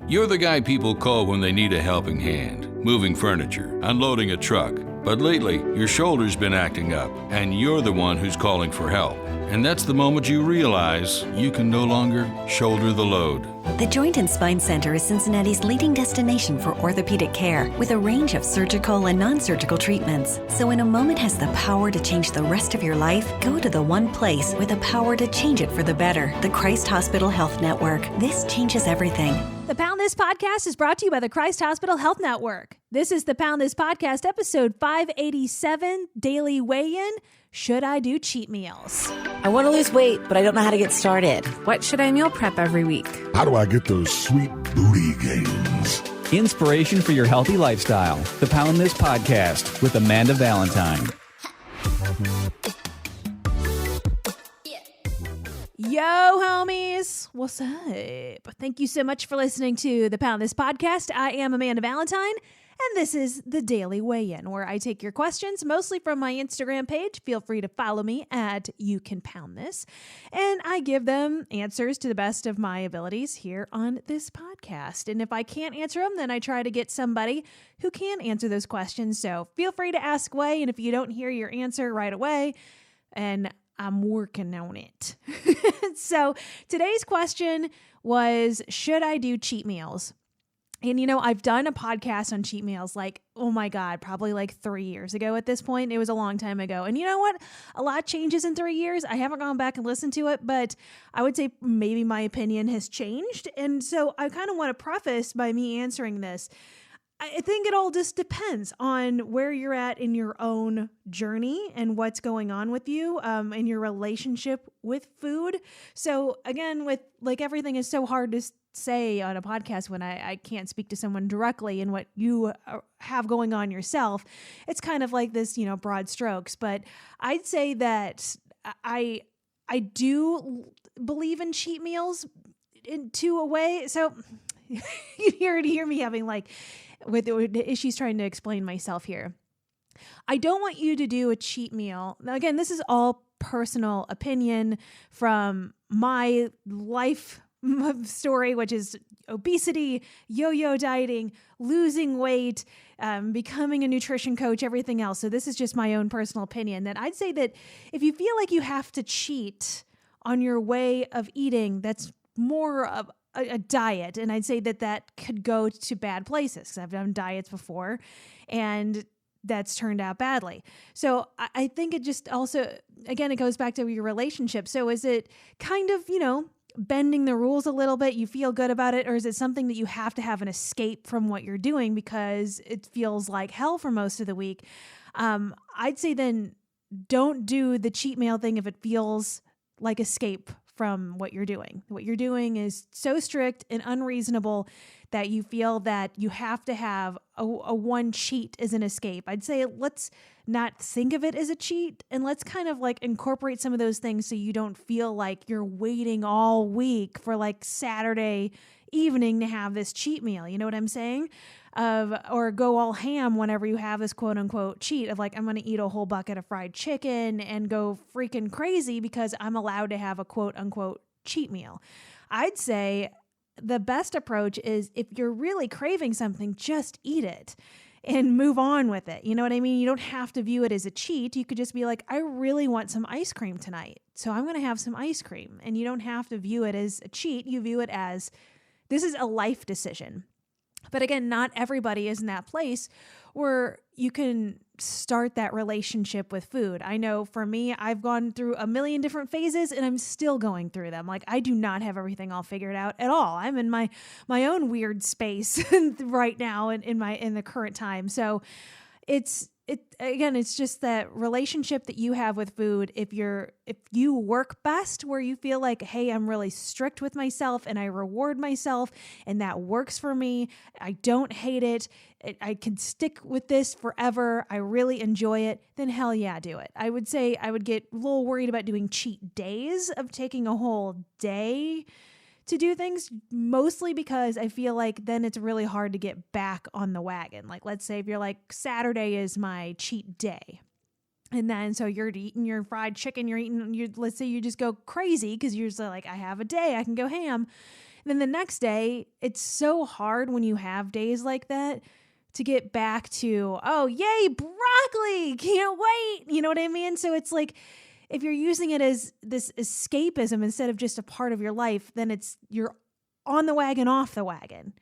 You're the guy people call when they need a helping hand, moving furniture, unloading a truck. But lately, your shoulder's been acting up, and you're the one who's calling for help. And that's the moment you realize you can no longer shoulder the load. The Joint and Spine Center is Cincinnati's leading destination for orthopedic care with a range of surgical and non-surgical treatments. So when a moment has the power to change the rest of your life, go to the one place with the power to change it for the better, the Christ Hospital Health Network. This changes everything. The Pound This Podcast is brought to you by the Christ Hospital Health Network. This is the Pound This Podcast, episode 587, Daily Weigh-In. Should I do cheat meals? I want to lose weight, but I don't know how to get started. What should I meal prep every week? How do I get those sweet booty gains? Inspiration for your healthy lifestyle. The Pound This Podcast with Amanda Valentine. Yo, homies. What's up? Thank you so much for listening to the Pound This Podcast. I am Amanda Valentine, and this is the Daily Weigh-In, where I take your questions, mostly from my Instagram page. Feel free to follow me at You Can Pound This, and I give them answers to the best of my abilities here on this podcast. And if I can't answer them, then I try to get somebody who can answer those questions. So feel free to ask away, and if you don't hear your answer right away, and I'm working on it. So today's question was, should I do cheat meals? And, you know, I've done a podcast on cheat meals, like, oh my God, probably like 3 years ago at this point. It was a long time ago. And you know what? A lot changes in 3 years. I haven't gone back and listened to it, but I would say maybe my opinion has changed. And so I kind of want to preface by me answering this. I think it all just depends on where you're at in your own journey and what's going on with you and your relationship with food. So again, with like everything is so hard to say on a podcast when I can't speak to someone directly and what you have going on yourself. It's kind of like this, you know, broad strokes. But I'd say that I do believe in cheat meals to a way. So you hear me having like with issues trying to explain myself here. I don't want you to do a cheat meal. Now, again, this is all personal opinion from my life story, which is obesity, yo-yo dieting, losing weight, becoming a nutrition coach, everything else. So this is just my own personal opinion. That I'd say that if you feel like you have to cheat on your way of eating, that's more of a diet. And I'd say that could go to bad places because I've done diets before and that's turned out badly. So I think it just also, again, it goes back to your relationship. So is it kind of, you know, bending the rules a little bit? You feel good about it? Or is it something that you have to have an escape from what you're doing because it feels like hell for most of the week? I'd say then don't do the cheat meal thing if it feels like escape from what you're doing. What you're doing is so strict and unreasonable that you feel that you have to have a one cheat as an escape. I'd say let's not think of it as a cheat and let's kind of like incorporate some of those things so you don't feel like you're waiting all week for like Saturday evening to have this cheat meal. You know what I'm saying? Or go all ham whenever you have this quote unquote cheat of like, I'm going to eat a whole bucket of fried chicken and go freaking crazy because I'm allowed to have a quote unquote cheat meal. I'd say the best approach is if you're really craving something, just eat it and move on with it. You know what I mean? You don't have to view it as a cheat. You could just be like, I really want some ice cream tonight, so I'm going to have some ice cream. And you don't have to view it as a cheat. You view it as, this is a life decision. But again, not everybody is in that place where you can start that relationship with food. I know for me, I've gone through a million different phases and I'm still going through them. Like I do not have everything all figured out at all. I'm in my own weird space right now in the current time. So it's just that relationship that you have with food. If you work best where you feel like, hey, I'm really strict with myself and I reward myself and that works for me. I don't hate it. I can stick with this forever. I really enjoy it. Then hell yeah, do it. I would say I would get a little worried about doing cheat days of taking a whole day to do things, mostly because I feel like then it's really hard to get back on the wagon. Like, let's say if you're like, Saturday is my cheat day. And then, so you're eating your fried chicken, let's say you just go crazy because you're just like, I have a day, I can go ham. then the next day, it's so hard when you have days like that to get back to, oh, yay, broccoli, can't wait. You know what I mean? So it's like, if you're using it as this escapism instead of just a part of your life, then you're on the wagon, off the wagon.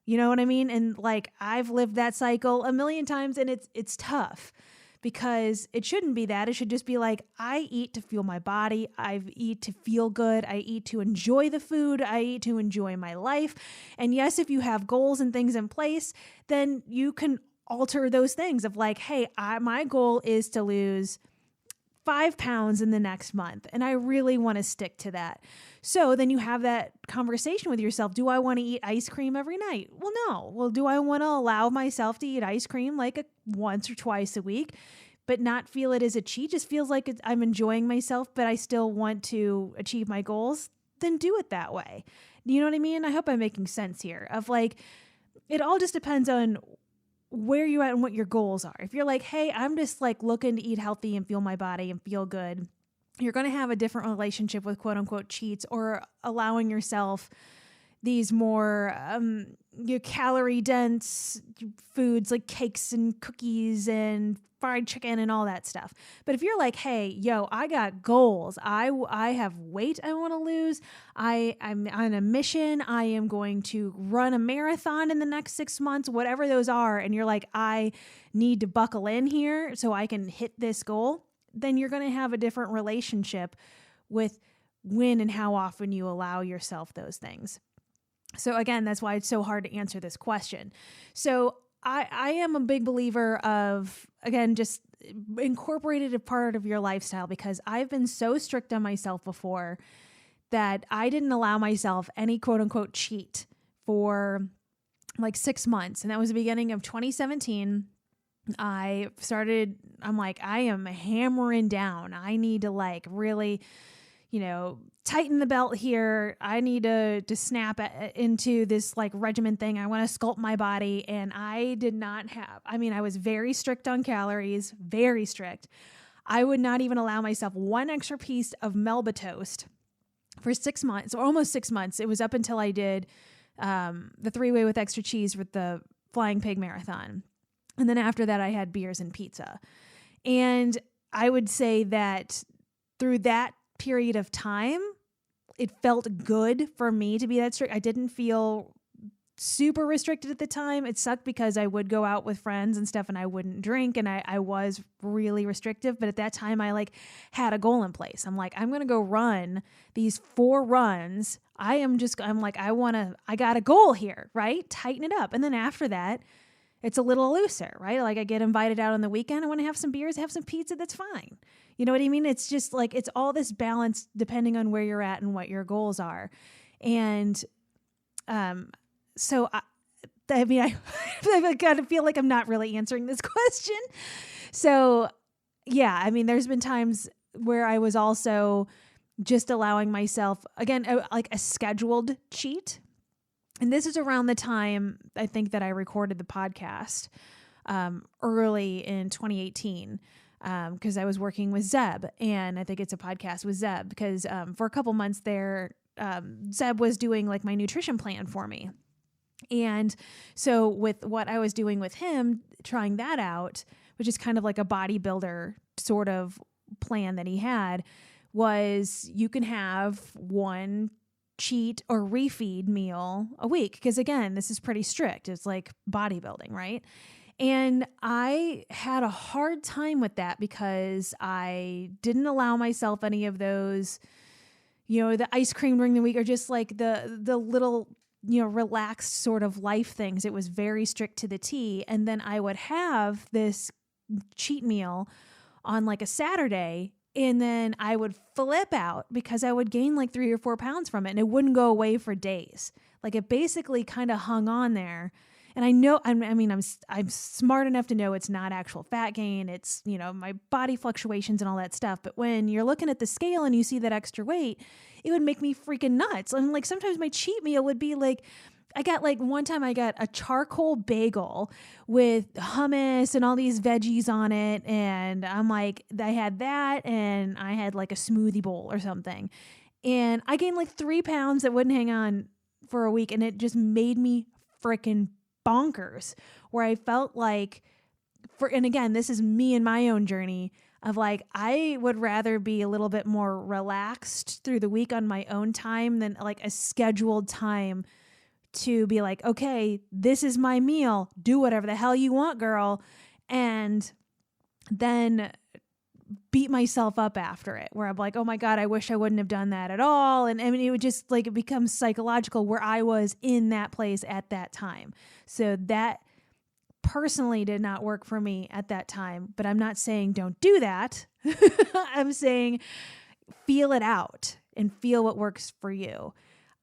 You know what I mean? And like, I've lived that cycle a million times, and it's tough because it shouldn't be that. It should just be like, I eat to fuel my body. I eat to feel good. I eat to enjoy the food. I eat to enjoy my life. And yes, if you have goals and things in place, then you can alter those things of like, hey, my goal is to lose 5 pounds in the next month, and I really want to stick to that. So then you have that conversation with yourself. Do I want to eat ice cream every night? Well, no. Well, do I want to allow myself to eat ice cream like once or twice a week, but not feel it as a cheat? Just feels like I'm enjoying myself, but I still want to achieve my goals? Then do it that way. You know what I mean? I hope I'm making sense here of like, it all just depends on where you're at and what your goals are. If you're like, hey, I'm just like looking to eat healthy and fuel my body and feel good, you're going to have a different relationship with quote unquote cheats or allowing yourself these more calorie dense foods like cakes and cookies and fried chicken and all that stuff. But if you're like, hey, yo, I got goals. I have weight I want to lose. I'm on a mission. I am going to run a marathon in the next 6 months, whatever those are. And you're like, I need to buckle in here so I can hit this goal. Then you're going to have a different relationship with when and how often you allow yourself those things. So again, that's why it's so hard to answer this question. So I am a big believer of, again, just incorporate it as part of your lifestyle, because I've been so strict on myself before that I didn't allow myself any quote unquote cheat for like 6 months. And that was the beginning of 2017. I'm like, I am hammering down. I need to like really, tighten the belt here. I need to snap into this like regimen thing. I want to sculpt my body. And I did not I was very strict on calories, very strict. I would not even allow myself one extra piece of Melba toast for 6 months, or almost 6 months. It was up until I did the 3-way with extra cheese with the Flying Pig Marathon. And then after that, I had beers and pizza. And I would say that through that period of time, it felt good for me to be that strict. I didn't feel super restricted at the time. It sucked because I would go out with friends and stuff and I wouldn't drink, and I was really restrictive. But at that time, I like had a goal in place. I'm like, I'm going to go run these 4 runs. I got a goal here, right? Tighten it up. And then after that, it's a little looser, right? Like I get invited out on the weekend. I want to have some beers, have some pizza. That's fine. You know what I mean? It's just like, it's all this balance depending on where you're at and what your goals are. And so I kind of feel like I'm not really answering this question. So yeah, there's been times where I was also just allowing myself, again, like a scheduled cheat. And this is around the time I think that I recorded the podcast early in 2018 because I was working with Zeb, and I think it's a podcast with Zeb because for a couple months there, Zeb was doing like my nutrition plan for me. And so with what I was doing with him, trying that out, which is kind of like a bodybuilder sort of plan that he had, was you can have one cheat or refeed meal a week. Because again, this is pretty strict. It's like bodybuilding, right? And I had a hard time with that because I didn't allow myself any of those, the ice cream during the week or just like the little, relaxed sort of life things. It was very strict to the T. And then I would have this cheat meal on like a Saturday, and then I would flip out because I would gain like 3 or 4 pounds from it, and it wouldn't go away for days. Like it basically kind of hung on there. And I know, I'm smart enough to know it's not actual fat gain. It's, my body fluctuations and all that stuff. But when you're looking at the scale and you see that extra weight, it would make me freaking nuts. And like sometimes my cheat meal would be like, one time I got a charcoal bagel with hummus and all these veggies on it. And I'm like, I had that and I had like a smoothie bowl or something. And I gained like 3 pounds that wouldn't hang on for a week, and it just made me freaking bonkers, where I felt like, and again, this is me and my own journey of like, I would rather be a little bit more relaxed through the week on my own time than like a scheduled time to be like, okay, this is my meal. Do whatever the hell you want, girl. And then beat myself up after it, where I'm like, oh my God, I wish I wouldn't have done that at all. And I mean, it would just like, it becomes psychological where I was in that place at that time. So that personally did not work for me at that time, but I'm not saying don't do that. I'm saying feel it out and feel what works for you.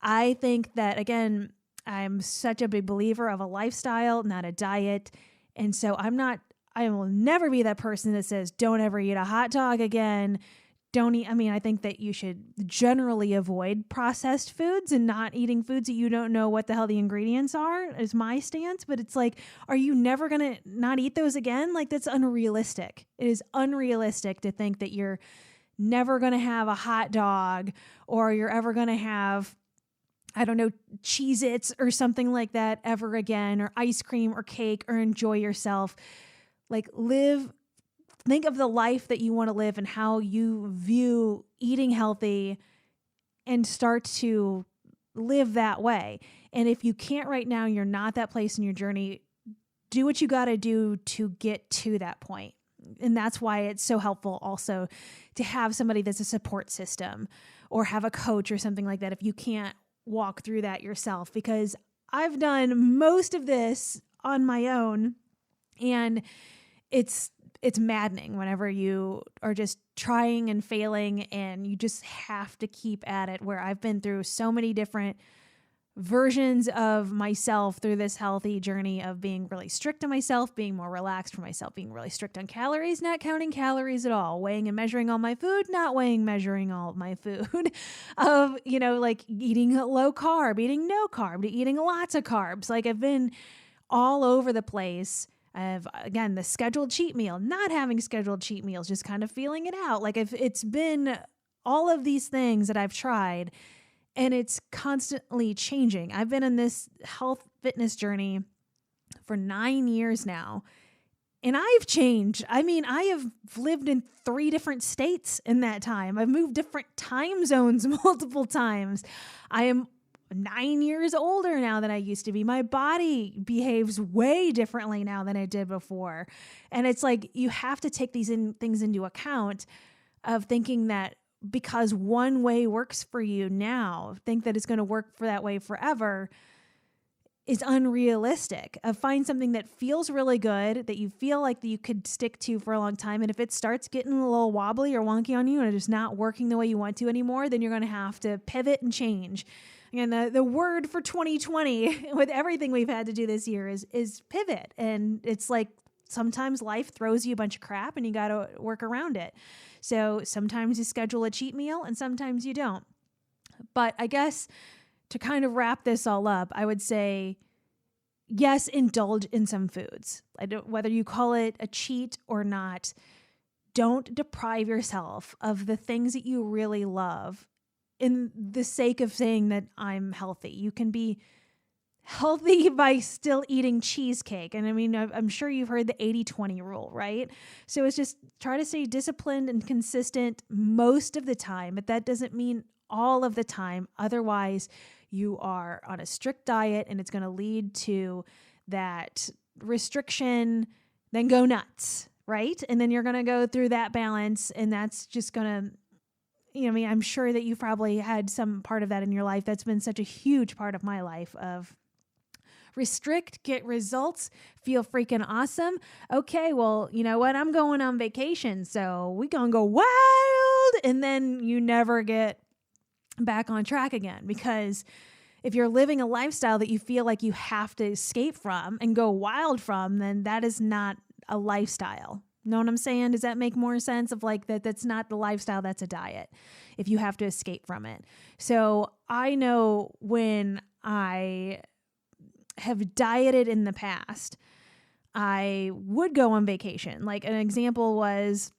I think that, again, I'm such a big believer of a lifestyle, not a diet. And so I will never be that person that says, don't ever eat a hot dog again. Don't eat. I mean, I think that you should generally avoid processed foods and not eating foods that you don't know what the hell the ingredients are, is my stance. But it's like, are you never going to not eat those again? Like, that's unrealistic. It is unrealistic to think that you're never going to have a hot dog, or you're ever going to have, I don't know, Cheez-Its or something like that ever again, or ice cream or cake, or enjoy yourself. Like, think of the life that you want to live and how you view eating healthy, and start to live that way. And if you can't right now, you're not that place in your journey, do what you got to do to get to that point. And that's why it's so helpful also to have somebody that's a support system, or have a coach or something like that if you can't walk through that yourself, because I've done most of this on my own, and it's maddening whenever you are just trying and failing, and you just have to keep at it, where I've been through so many different versions of myself through this healthy journey of being really strict on myself, being more relaxed for myself, being really strict on calories, not counting calories at all, weighing and measuring all my food, not measuring all of my food, of, like eating low carb, eating no carb, to eating lots of carbs. Like, I've been all over the place. I've, again, the scheduled cheat meal, not having scheduled cheat meals, just kind of feeling it out. Like, it's been all of these things that I've tried, and it's constantly changing. I've been in this health fitness journey for 9 years now, and I've changed. I mean, I have lived in 3 different states in that time. I've moved different time zones multiple times. I am 9 years older now than I used to be. My body behaves way differently now than it did before. And it's like, you have to take these things into account, of thinking that because one way works for you now, think that it's going to work for that way forever, is unrealistic. Find something that feels really good, that you feel like that you could stick to for a long time. And if it starts getting a little wobbly or wonky on you, and it's not working the way you want to anymore, then you're going to have to pivot and change. And the word for 2020 with everything we've had to do this year is pivot. And it's like, sometimes life throws you a bunch of crap and you got to work around it. So sometimes you schedule a cheat meal and sometimes you don't. But I guess to kind of wrap this all up, I would say, yes, indulge in some foods. Whether you call it a cheat or not, don't deprive yourself of the things that you really love in the sake of saying that I'm healthy. You can be healthy by still eating cheesecake. And I mean, I'm sure you've heard the 80-20 rule, right? So it's just try to stay disciplined and consistent most of the time, but that doesn't mean all of the time. Otherwise, you are on a strict diet, and it's going to lead to that restriction, then go nuts, right? And then you're going to go through that balance, and that's just going to, I mean, I'm sure that you've probably had some part of that in your life. That's been such a huge part of my life, of restrict, get results, feel freaking awesome. Okay, well, you know what? I'm going on vacation, so we gonna go wild, and then you never get back on track again. Because if you're living a lifestyle that you feel like you have to escape from and go wild from, then that is not a lifestyle. Know what I'm saying? Does that make more sense? Of like that's not the lifestyle, that's a diet, if you have to escape from it. So I know when I have dieted in the past, I would go on vacation. Like, an example was,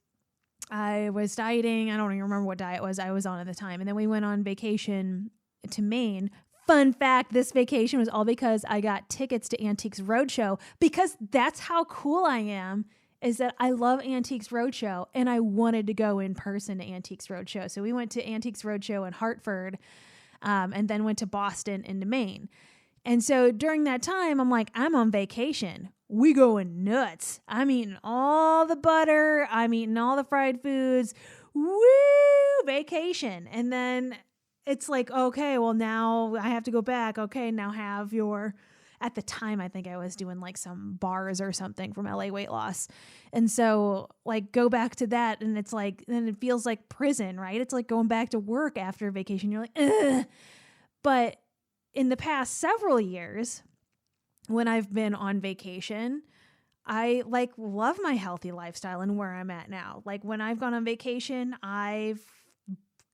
I was dieting. I don't even remember what diet I was on at the time. And then we went on vacation to Maine Fun fact, this vacation was all because I got tickets to Antiques Roadshow, because that's how cool I am, is that I love Antiques Roadshow and I wanted to go in person to Antiques Roadshow. So we went to Antiques Roadshow in Hartford and then went to Boston and to Maine. And so during that time, I'm like, I'm on vacation. We going nuts. I'm eating all the butter. I'm eating all the fried foods. Woo, vacation. And then it's like, okay, well, now I have to go back. Okay, now have your, at the time, I think I was doing like some bars or something from LA Weight Loss. And so like go back to that. And it's like, then it feels like prison, right? It's like going back to work after vacation. You're like, ugh. But in the past several years, when I've been on vacation, I like love my healthy lifestyle and where I'm at now. Like when I've gone on vacation, I've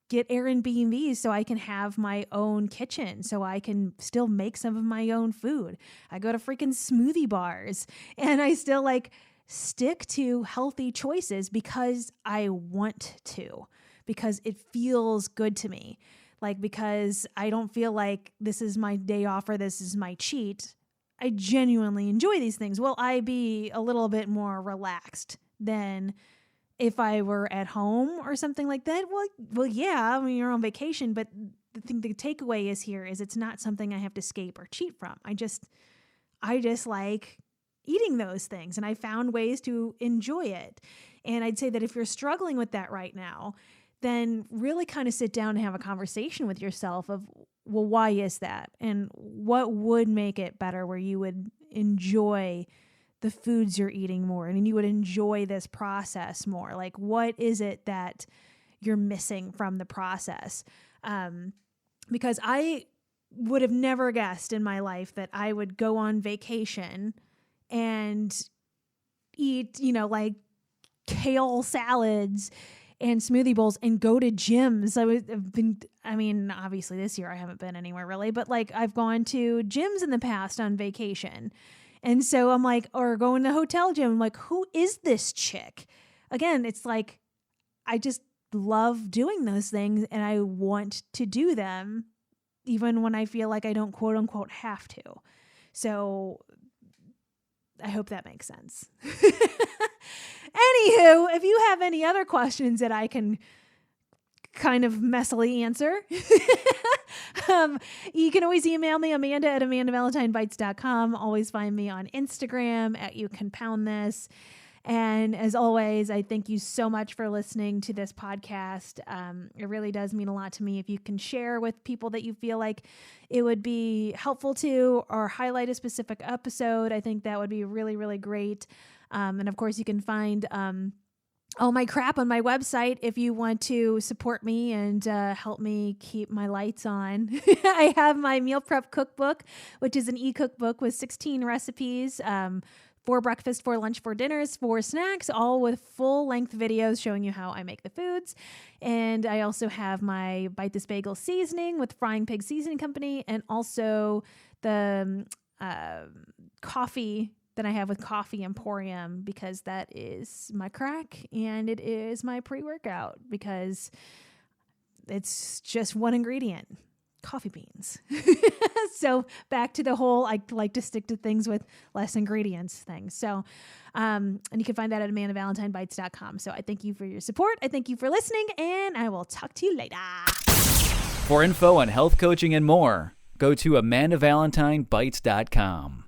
get Airbnbs so I can have my own kitchen, so I can still make some of my own food. I go to freaking smoothie bars and I still like stick to healthy choices because I want to, because it feels good to me. Like, because I don't feel like this is my day off or this is my cheat. I genuinely enjoy these things. Will I be a little bit more relaxed than if I were at home or something like that? Well, yeah, I mean, you're on vacation, but the takeaway is here is it's not something I have to escape or cheat from. I just like eating those things, and I found ways to enjoy it. And I'd say that if you're struggling with that right now, then really kind of sit down and have a conversation with yourself of, well, why is that? And what would make it better where you would enjoy the foods you're eating more and you would enjoy this process more? Like, what is it that you're missing from the process? Because I would have never guessed in my life that I would go on vacation and eat, like kale salads and smoothie bowls and go to gyms. Obviously this year I haven't been anywhere really, but like I've gone to gyms in the past on vacation. And so I'm like, or going to hotel gym, I'm like, who is this chick? Again, it's like, I just love doing those things and I want to do them even when I feel like I don't quote unquote have to. So I hope that makes sense. Anywho, if you have any other questions that I can kind of messily answer, you can always email me, Amanda@AmandaValentineBites.com. Always find me on Instagram @YouCanPoundThis. And as always, I thank you so much for listening to this podcast. It really does mean a lot to me. If you can share with people that you feel like it would be helpful to, or highlight a specific episode, I think that would be really, really great. And of course, you can find all my crap on my website if you want to support me and help me keep my lights on. I have my meal prep cookbook, which is an e-cookbook with 16 recipes for breakfast, for lunch, for dinners, for snacks, all with full-length videos showing you how I make the foods. And I also have my Bite This Bagel seasoning with Frying Pig Seasoning Company, and also the coffee that I have with Coffee Emporium, because that is my crack and it is my pre-workout, because it's just one ingredient, coffee beans. So back to the whole, I like to stick to things with less ingredients things. So, and you can find that at AmandaValentineBites.com. So I thank you for your support. I thank you for listening, and I will talk to you later. For info on health coaching and more, go to AmandaValentineBites.com.